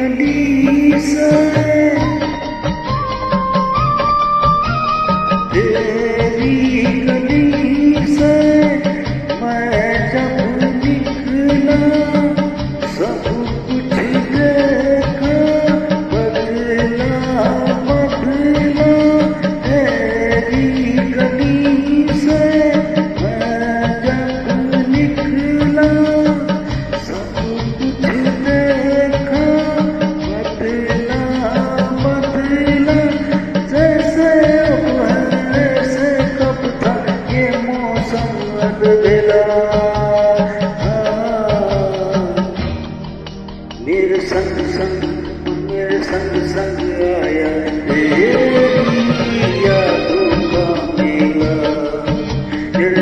गली से तेरी गली से मैं जब निकला सब कुछ देखा बदला बदला तेरी गली से मैं जब निकला सब कुछ देखा बदला बदला जैसे मेरे संग संग